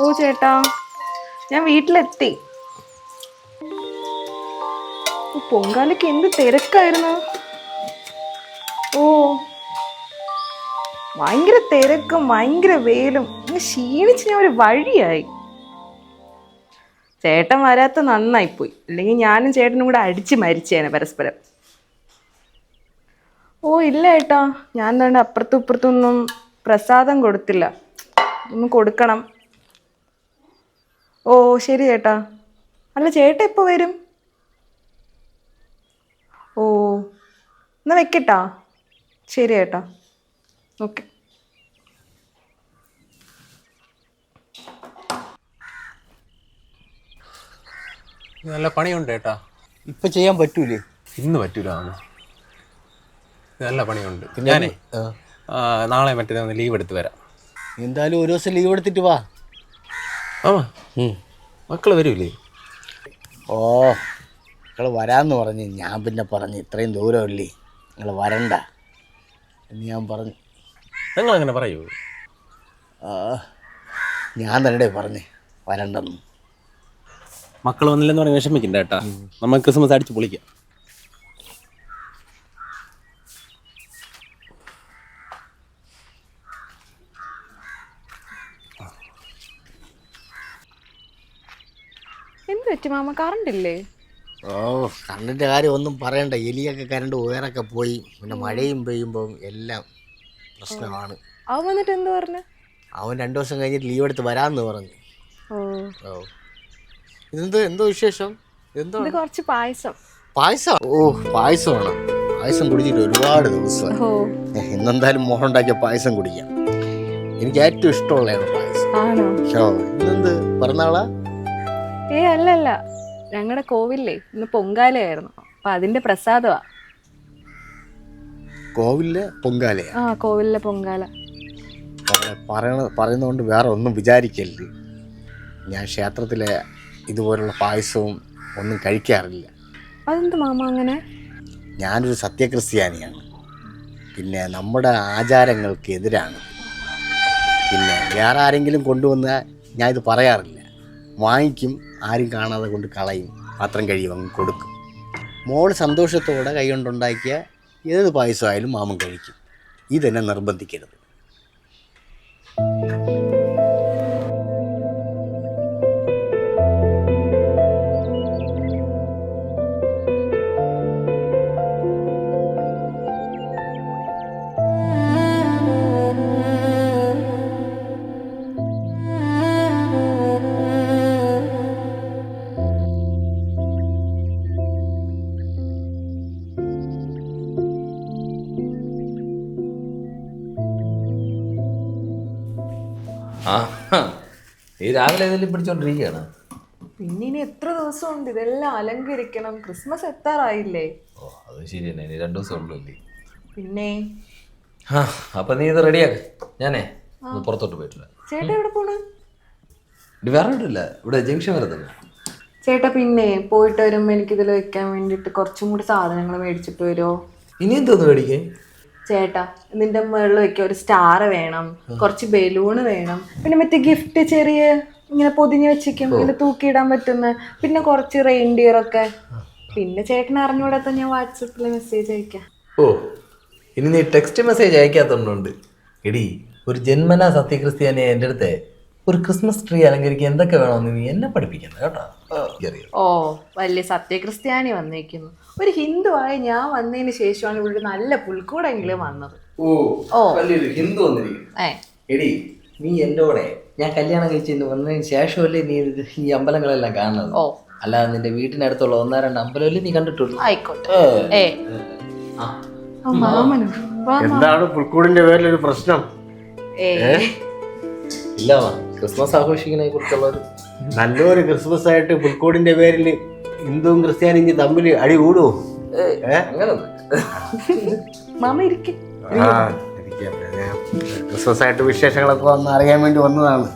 ഓ ചേട്ടാ, ഞാൻ വീട്ടിലെത്തി. പൊങ്കാലയ്ക്ക് എന്ത് തിരക്കായിരുന്നു. ഓ, ഭയങ്കര തിരക്കും ഭയങ്കര വെയിലും. ക്ഷീണിച്ച് ഞാൻ ഒരു വഴിയായി. ചേട്ടൻ വരാത്ത നന്നായിപ്പോയി, അല്ലെങ്കിൽ ഞാനും ചേട്ടനും കൂടെ അടിച്ച് മരിച്ചേനെ പരസ്പരം. ഓ ഇല്ല ഏട്ടാ, ഞാൻ തന്നെ അപ്പുറത്തും ഇപ്പുറത്തൊന്നും പ്രസാദം കൊടുത്തില്ല. ഒന്ന് കൊടുക്കണം. ഓ ശരി ചേട്ടാ. അല്ല ചേട്ടൻ എപ്പോൾ വരും? ഓ എന്നാ വെക്കട്ടാ. ശരി ചേട്ടാ, ഓക്കെ. നല്ല പണിയുണ്ട് ഏട്ടാ. ഇപ്പൊ ചെയ്യാൻ പറ്റൂലേ? ഇന്ന് പറ്റൂല. നല്ല പണിയുണ്ട്. ഞാനേ നാളെ മറ്റേ ഒന്ന് ലീവ് എടുത്ത് വരാം. എന്തായാലും ഒരു ദിവസം ലീവ് എടുത്തിട്ട് വാ. ആ മക്കള് വരൂലേ? ഓ, നിങ്ങൾ വരാമെന്ന് പറഞ്ഞ് ഞാൻ പിന്നെ പറഞ്ഞ് ഇത്രയും ദൂരമല്ലേ, നിങ്ങൾ വരണ്ട എന്ന് ഞാൻ പറഞ്ഞു. നിങ്ങളങ്ങനെ പറയൂ? ഞാൻ തന്നെ പറഞ്ഞ് വരണ്ടെന്ന്. മക്കൾ വന്നില്ലെന്ന് പറഞ്ഞ് വിഷമിക്കണ്ട ഏട്ടാ. നമുക്ക് ക്രിസ്മസ് അടിച്ച് പൊളിക്കാം. എന്ത് പറ്റി മാമ, കറണ്ട് ഇല്ലേ? ഓ, കറണ്ടിൻ്റെ കാര്യം ഒന്നും പറയണ്ട. എലിയൊക്കെ കറണ്ട് ഉയരൊക്കെ പോയി. പിന്നെ മഴയും പെയ്യുമ്പോൾ എല്ലാം പ്രശ്നമാണ്. അവൻ വന്നിട്ട് എന്ത് പറഞ്ഞു? അവൻ 2 ദിവസം കഴിഞ്ഞിട്ട് ലീവ് എടുത്ത് വരാമെന്ന് പറഞ്ഞു. ഓ, ഓ, എന്തോ വിശേഷം? എന്തോ ഇത് കുറച്ച് പായസം. പായസം? ഓ, പായസമാണ്. പായസം കുടിച്ചിട്ട് ഒരുപാട് ദിവസം. ഇന്നെന്തായാലും മോഹൻ ഉണ്ടാക്കിയ പായസം കുടിക്കാം. എനിക്ക് ഏറ്റവും ഇഷ്ടമുള്ളതാണ് പായസം. ആണോ? ഓ, ഇന്നെന്ത് പിറന്നാളാ? അല്ലല്ല, ഞങ്ങളുടെ കോവിലേ ഇന്ന് പൊങ്കാലയായിരുന്നു. അപ്പൊ അതിന്റെ പ്രസാദമാ. കോവിലിലെ പൊങ്കാലയാ? ആ, കോവിലിലെ പൊങ്കാല. പറയുന്നതുകൊണ്ട് വേറെ ഒന്നും വിചാരിക്കരുത്. ഞാൻ ക്ഷേത്രത്തിലെ ഇതുപോലുള്ള പായസവും ഒന്നും കഴിക്കാറില്ല. അതെന്ത് മാമ അങ്ങനെ? ഞാനൊരു സത്യക്രിസ്ത്യാനിയാണ്. പിന്നെ നമ്മുടെ ആചാരങ്ങൾക്ക് എതിരാണ്. പിന്നെ വേറെ ആരെങ്കിലും കൊണ്ടുവന്നാൽ ഞാൻ ഇത് പറയാറില്ല. വാങ്ങിക്കും, ആരും കാണാതെ കൊണ്ട് കളയും, പാത്രം കഴിയും, അങ്ങ് കൊടുക്കും. മോൾ സന്തോഷത്തോടെ കൈകൊണ്ടുണ്ടാക്കിയ ഏത് പായസമായാലും മാമൻ കഴിക്കും. ഇതെന്നെ നിർബന്ധിക്കരുത്. ആ, ഈ രാവിലെ ഏതെങ്കിലും പിടിച്ചോണ്ടിരിക്കുകയാണ്. പിന്നെ ഇനി എത്ര ദിവസമുണ്ട് ഇതെല്ലാം അലങ്കരിക്കണം? ക്രിസ്മസ് എത്താറായില്ലേ? ഓ, അത് ശരി തന്നെ. ഇനി 2 ദിവസം ഉള്ളൂല്ലേ? പിന്നെ ആ, അപ്പൊ നീ ഇത് റെഡിയാക്ക്. ഞാനേ ഒന്ന് പുറത്തോട്ട് പോയിട്ടില്ല. ചേട്ടാ എവിടെ പോണ്? ഇത് വേറെ ഇല്ല, ഇവിടെ ജംഗ്ഷൻ വരെ തന്നെ. ചേട്ടാ പിന്നെ പോയിട്ട് വരുമ്പോ എനിക്കിതിൽ വെക്കാൻ വേണ്ടിട്ട് കുറച്ചും കൂടി സാധനങ്ങൾ മേടിച്ചിട്ട് വരുമോ? ഇനി എന്തോന്ന് മേടിക്കേ? ചേട്ടാ, നിന്റെ മുകളിൽ വെക്കാൻ ഒരു സ്റ്റാർ വേണം, കുറച്ച് ബലൂണ് വേണം, പിന്നെ മറ്റേ ഗിഫ്റ്റ് ചെറിയ ഇങ്ങനെ പൊതിഞ്ഞ് വെച്ചിരിക്കും, ഇങ്ങനെ തൂക്കിയിടാൻ പറ്റുന്ന, പിന്നെ കുറച്ച് റെയിൻഡിയർ ഒക്കെ. പിന്നെ ചേട്ടനെ അറിഞ്ഞൂടാത്ത ഞാൻ വാട്സപ്പിൽ മെസ്സേജ് അയക്കാം. ഓ, ഇനി നീ ടെക്സ്റ്റ് മെസ്സേജ് അയക്കാത്തോണ്ടുണ്ട്. എടി, ഒരു ജന്മനാ സത്യക്രിസ്ത്യാനി എൻ്റെ അടുത്ത് ഒരു ക്രിസ്മസ് ട്രീ അലങ്കരിക്കാൻ എന്തൊക്കെ വേണമെന്ന് നീ എന്നെ പഠിപ്പിക്കണ്ട കേട്ടോ. ഓ, വലിയ സത്യക്രിസ്ത്യാനി വന്നിരിക്കുന്നു. ഒരു ഹിന്ദുവായ ഞാൻ വന്നതിന് ശേഷമാണ് ഇവിടെ നല്ല പുൽക്കൂടെങ്കിലും വന്നത്. ഓ, വലിയൊരു ഹിന്ദു വന്നിരിക്കുന്നു. എടി, നീ എൻ്റെ കൂടെ ഞാൻ കല്യാണം കഴിച്ച് വന്നതിന് ശേഷമല്ലേ നീ ഈ അമ്പലങ്ങളെല്ലാം കാണുന്നത്. ഓ, അല്ലാതെ നിന്റെ വീട്ടിനടുത്തുള്ള 1-2 അമ്പലമല്ലേ നീ കണ്ടിട്ടുള്ളൂ. ആയിക്കോട്ടെ. എന്താണ് പുൽക്കൂടിന്റെ പേരിലൊരു പ്രശ്നം? ഇല്ല, ക്രിസ്മസ് ആഘോഷിക്കുന്നതിനെ കുറിച്ചുള്ളൊരു നല്ലൊരു ക്രിസ്മസ് ആയിട്ട് പുൽക്കൂടിന്റെ പേരിൽ ഹിന്ദുവും ക്രിസ്ത്യാനിയും തമ്മിൽ അടി കൂടുവോ? മാമ ഇരിക്കും. ക്രിസ്മസ് ആയിട്ട് വിശേഷങ്ങളൊക്കെ ഒന്ന് അറിയാൻ വേണ്ടി വന്നതാണ്.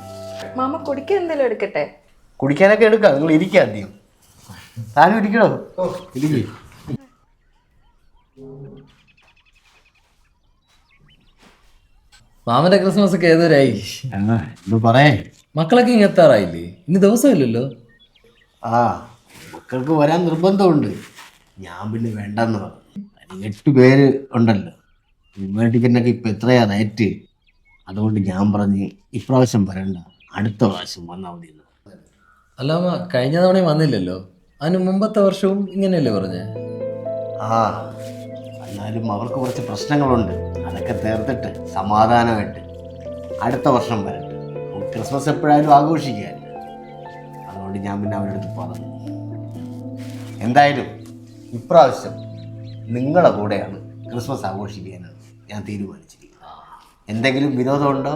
മാമ കുടിക്കാൻ എന്തെങ്കിലും എടുക്കട്ടെ? കുടിക്കാനൊക്കെ എടുക്കാം, നിങ്ങൾ ഇരിക്കാം. അധികം താനും ഇരിക്കണോ? ഇരിക്കും. മാമന്റെ ക്രിസ്മസ് ഒക്കെ ഏതൊരായി? എന്ത് പറയേ? മക്കളൊക്കെ ഇങ്ങ് എത്താറായില്ലേ? ഇനി ദിവസമില്ലല്ലോ. ആ, മക്കൾക്ക് വരാൻ നിർബന്ധമുണ്ട്. ഞാൻ പിന്നെ വേണ്ടെന്ന് പറഞ്ഞു. 8 പേര് ഉണ്ടല്ലോ, വിമാന ടിക്കറ്റിനൊക്കെ ഇപ്പം എത്രയാ റേറ്റ്. അതുകൊണ്ട് ഞാൻ പറഞ്ഞ് ഇപ്രാവശ്യം വരണ്ട, അടുത്ത പ്രാവശ്യം വന്നാൽ മതി. അല്ല മാമ, കഴിഞ്ഞ തവണയും വന്നില്ലല്ലോ. അതിന് മുമ്പത്തെ വർഷവും ഇങ്ങനെയല്ലേ പറഞ്ഞേ? ആ, എന്നാലും അവർക്ക് കുറച്ച് പ്രശ്നങ്ങളുണ്ട്. അതൊക്കെ തീർത്തിട്ട് സമാധാനമായിട്ട് അടുത്ത വർഷം വരട്ടെ. ക്രിസ്മസ് എപ്പോഴായാലും ആഘോഷിക്കുകയല്ല. അതുകൊണ്ട് ഞാൻ പിന്നെ അവരുടെ അടുത്ത് പറഞ്ഞു, എന്തായാലും ഇപ്രാവശ്യം നിങ്ങളുടെ കൂടെയാണ് ക്രിസ്മസ് ആഘോഷിക്കാനാണ് ഞാൻ തീരുമാനിച്ചിരിക്കുന്നത്. എന്തെങ്കിലും വിരോധമുണ്ടോ?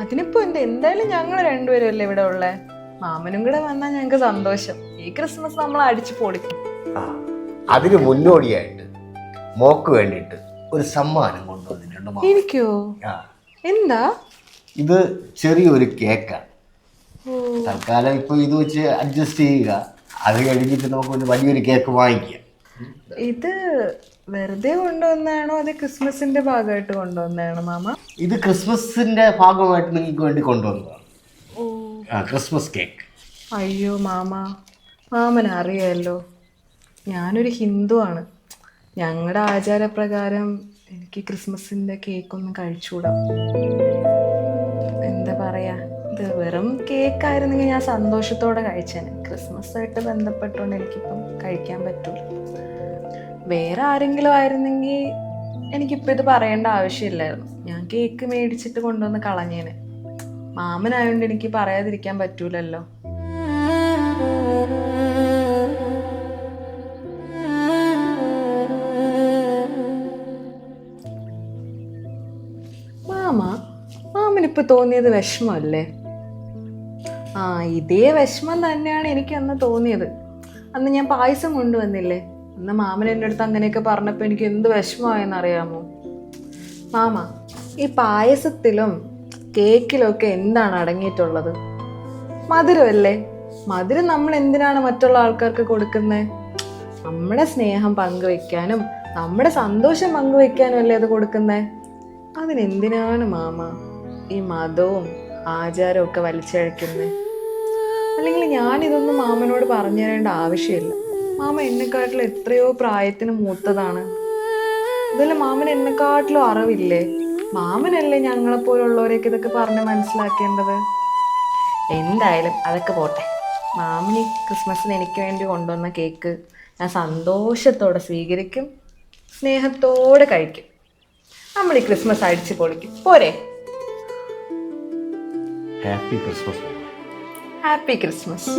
അതിനിപ്പോ എന്തായാലും ഞങ്ങൾ രണ്ടുപേരും അല്ലേ ഇവിടെ ഉള്ളേ. മാമനും കൂടെ വന്നാൽ ഞങ്ങൾക്ക് സന്തോഷം. ഈ ക്രിസ്മസ് നമ്മൾ അടിച്ചു പൊളിക്കും. ആ, അതിന് മുന്നോടിയായിട്ട് മോക്ക് വേണ്ടിയിട്ട് ഒരു സമ്മാനം കൊണ്ടുവന്നിട്ടുണ്ട് മാമ. എനിക്കോ? ആ, എന്താ? ഇത് ചെറിയൊരു കേക്കാണ്. തൽക്കാലം ഇപ്പൊ ഇത് വെച്ച് അഡ്ജസ്റ്റ് ചെയ്യുക. അത് കഴിഞ്ഞിട്ട് നമുക്ക് ഒരു വലിയൊരു കേക്ക് വാങ്ങിക്കാം. ഇത് വെറുതെ കൊണ്ടുവന്നാണോ അത് ക്രിസ്മസിന്റെ ഭാഗമായിട്ട് കൊണ്ടുവന്നാണോ മാമ? ഇത് ക്രിസ്മസിന്റെ ഭാഗമായിട്ട് നിങ്ങൾക്ക് വേണ്ടി കൊണ്ടുവന്നതാണ്. Christmas cake. അയ്യോ മാമ, മാമൻ അറിയാമല്ലോ ഞാനൊരു ഹിന്ദുവാണ്. ഞങ്ങളുടെ ആചാരപ്രകാരം എനിക്ക് ക്രിസ്മസിന്റെ കേക്കൊന്നും കഴിച്ചുകൂടാ. എന്താ പറയാ, ഇത് വെറും കേക്കായിരുന്നെങ്കിൽ ഞാൻ സന്തോഷത്തോടെ കഴിച്ചേനെ. ക്രിസ്മസായിട്ട് ബന്ധപ്പെട്ടുകൊണ്ട് എനിക്കിപ്പം കഴിക്കാൻ പറ്റൂല. വേറെ ആരെങ്കിലും ആയിരുന്നെങ്കിൽ എനിക്കിപ്പോൾ ഇത് പറയേണ്ട ആവശ്യമില്ലായിരുന്നു. ഞാൻ കേക്ക് മേടിച്ചിട്ട് കൊണ്ടുവന്ന് കളഞ്ഞേനെ. മാമനായോണ്ട് എനിക്ക് പറയാതിരിക്കാൻ പറ്റൂലല്ലോ. മാമനിപ്പോൾ തോന്നിയത് വിഷമല്ലേ? ആ, ഇതേ വിഷമം തന്നെയാണ് എനിക്ക് അന്ന് തോന്നിയത്. അന്ന് ഞാൻ പായസം കൊണ്ടുവന്നില്ലേ, അന്ന് മാമൻ എൻ്റെ അടുത്ത് അങ്ങനെയൊക്കെ പറഞ്ഞപ്പോൾ എനിക്ക് എന്ത് വിഷമമായെന്നറിയാമോ മാമ? ഈ പായസത്തിലും കേക്കിലും ഒക്കെ എന്താണ് അടങ്ങിയിട്ടുള്ളത്? മധുരമല്ലേ. മധുരം നമ്മൾ എന്തിനാണ് മറ്റുള്ള ആൾക്കാർക്ക് കൊടുക്കുന്നത്? നമ്മുടെ സ്നേഹം പങ്കുവെക്കാനും നമ്മുടെ സന്തോഷം പങ്കുവെക്കാനും അല്ലേ അത് കൊടുക്കുന്നത്. അതിനെന്തിനാണ് മാമ ഈ മതവും ആചാരവും ഒക്കെ വലിച്ചഴക്കുന്നത്? അല്ലെങ്കിൽ ഞാനിതൊന്നും മാമനോട് പറഞ്ഞു തരേണ്ട ആവശ്യമില്ല. മാമ എന്നെക്കാട്ടിലും എത്രയോ പ്രായത്തിന് മൂത്തതാണ്. അതല്ല, മാമൻ എന്നെക്കാട്ടിലും അറിവില്ലേ? മാമനല്ലേ ഞങ്ങളെപ്പോലുള്ളവരെയൊക്കെ ഇതൊക്കെ പറഞ്ഞ് മനസ്സിലാക്കേണ്ടത്. എന്തായാലും അതൊക്കെ പോട്ടെ. മാമനി ക്രിസ്മസിന് എനിക്ക് വേണ്ടി കൊണ്ടുവന്ന കേക്ക് ഞാൻ സന്തോഷത്തോടെ സ്വീകരിക്കും, സ്നേഹത്തോടെ കഴിക്കും. നമ്മൾ ഈ ക്രിസ്മസ് അടിച്ച് പൊളിക്കും, പോരെ? Happy Christmas. Happy Christmas.